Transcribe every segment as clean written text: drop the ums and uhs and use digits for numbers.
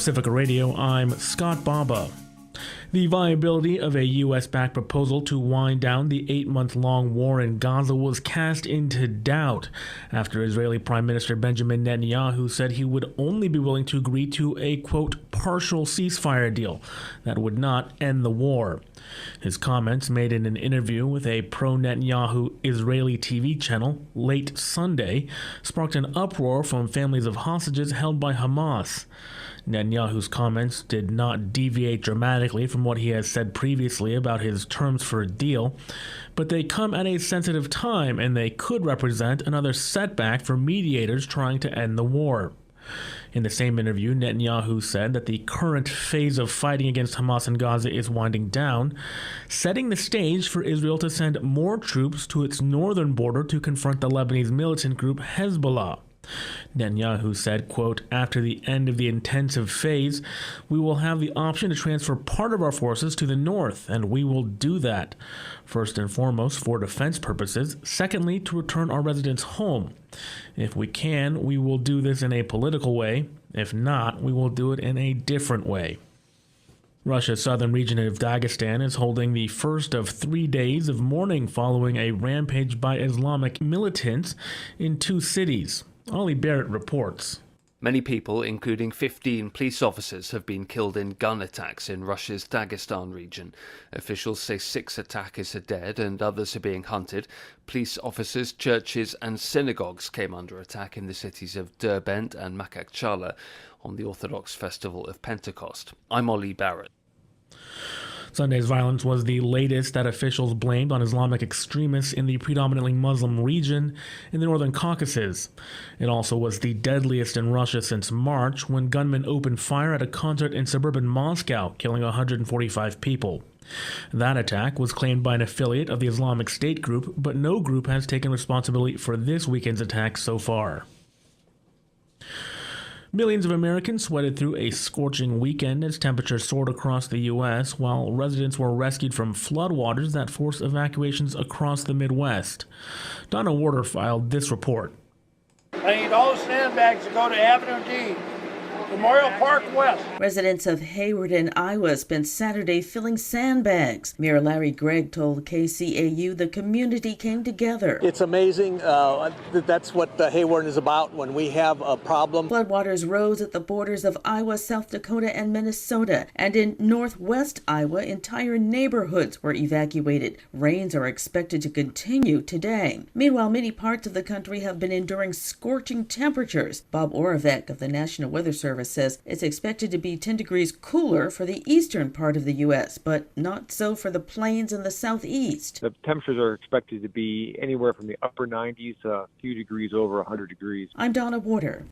Pacifica Radio, I'm Scott Baba. The viability of a U.S.-backed proposal to wind down the 8-month-long war in Gaza was cast into doubt after Israeli Prime Minister Benjamin Netanyahu said he would only be willing to agree to a, quote, partial ceasefire deal that would not end the war. His comments, made in an interview with a pro-Netanyahu Israeli TV channel late Sunday, sparked an uproar from families of hostages held by Hamas. Netanyahu's comments did not deviate dramatically from what he has said previously about his terms for a deal, but they come at a sensitive time and they could represent another setback for mediators trying to end the war. In the same interview, Netanyahu said that the current phase of fighting against Hamas in Gaza is winding down, setting the stage for Israel to send more troops to its northern border to confront the Lebanese militant group Hezbollah. Netanyahu said, quote, after the end of the intensive phase, we will have the option to transfer part of our forces to the north, and we will do that. First and foremost, for defense purposes. Secondly, to return our residents home. If we can, we will do this in a political way. If not, we will do it in a different way. Russia's southern region of Dagestan is holding the first of 3 days of mourning following a rampage by Islamic militants in 2 cities. Ollie Barrett reports. Many people, including 15 police officers, have been killed in gun attacks in Russia's Dagestan region. Officials say 6 attackers are dead and others are being hunted. Police officers, churches and synagogues came under attack in the cities of Derbent and Makhachkala on the Orthodox festival of Pentecost. I'm Ollie Barrett. Sunday's violence was the latest that officials blamed on Islamic extremists in the predominantly Muslim region in the northern Caucasus. It also was the deadliest in Russia since March, when gunmen opened fire at a concert in suburban Moscow, killing 145 people. That attack was claimed by an affiliate of the Islamic State group, but no group has taken responsibility for this weekend's attack so far. Millions of Americans sweated through a scorching weekend as temperatures soared across the U.S., while residents were rescued from floodwaters that forced evacuations across the Midwest. Donna Warder filed this report. I need all the sandbags to go to Avenue D, Memorial Park West. Residents of Hayward in Iowa spent Saturday filling sandbags. Mayor Larry Gregg told KCAU the community came together. It's amazing. That's what Hayward is about when we have a problem. Floodwaters rose at the borders of Iowa, South Dakota, and Minnesota. And in northwest Iowa, entire neighborhoods were evacuated. Rains are expected to continue today. Meanwhile, many parts of the country have been enduring scorching temperatures. Bob Oravec of the National Weather Service says it's expected to be 10 degrees cooler for the eastern part of the U.S., but not so for the plains in the southeast. The temperatures are expected to be anywhere from the upper 90s to a few degrees over 100 degrees. I'm Donna Warder.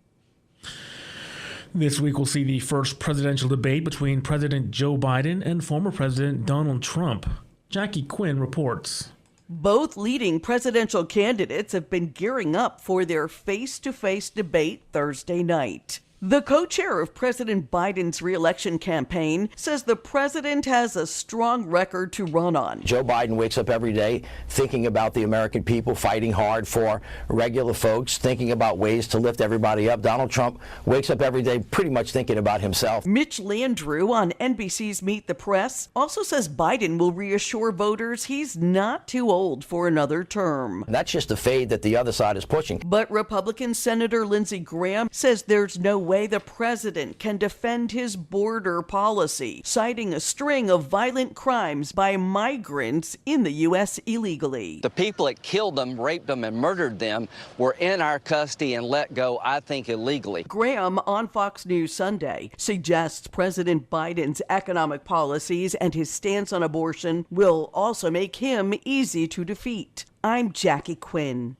This week will see the first presidential debate between President Joe Biden and former President Donald Trump. Jackie Quinn reports. Both leading presidential candidates have been gearing up for their face-to-face debate Thursday night. The co-chair of President Biden's re-election campaign says the president has a strong record to run on. Joe Biden wakes up every day thinking about the American people, fighting hard for regular folks, thinking about ways to lift everybody up. Donald Trump wakes up every day pretty much thinking about himself. Mitch Landrieu on NBC's Meet the Press also says Biden will reassure voters he's not too old for another term. That's just the fade that the other side is pushing. But Republican Senator Lindsey Graham says there's no way the president can defend his border policy, citing a string of violent crimes by migrants in the U.S. illegally. The people that killed them, raped them, and murdered them were in our custody and let go, I think, illegally. Graham on Fox News Sunday suggests President Biden's economic policies and his stance on abortion will also make him easy to defeat. I'm Jackie Quinn.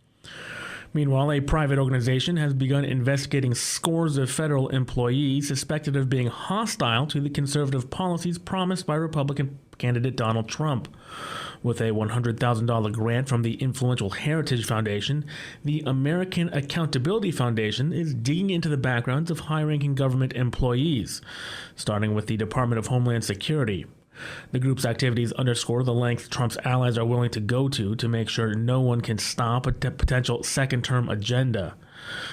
Meanwhile, a private organization has begun investigating scores of federal employees suspected of being hostile to the conservative policies promised by Republican candidate Donald Trump. With a $100,000 grant from the influential Heritage Foundation, the American Accountability Foundation is digging into the backgrounds of high-ranking government employees, starting with the Department of Homeland Security. The group's activities underscore the length Trump's allies are willing to go to make sure no one can stop a potential second-term agenda.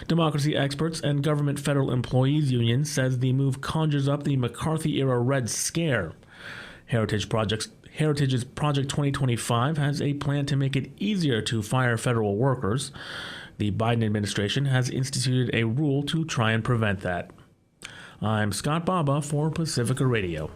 Democracy experts and government federal employees union says the move conjures up the McCarthy-era Red Scare. Heritage's Project 2025 has a plan to make it easier to fire federal workers. The Biden administration has instituted a rule to try and prevent that. I'm Scott Baba for Pacifica Radio.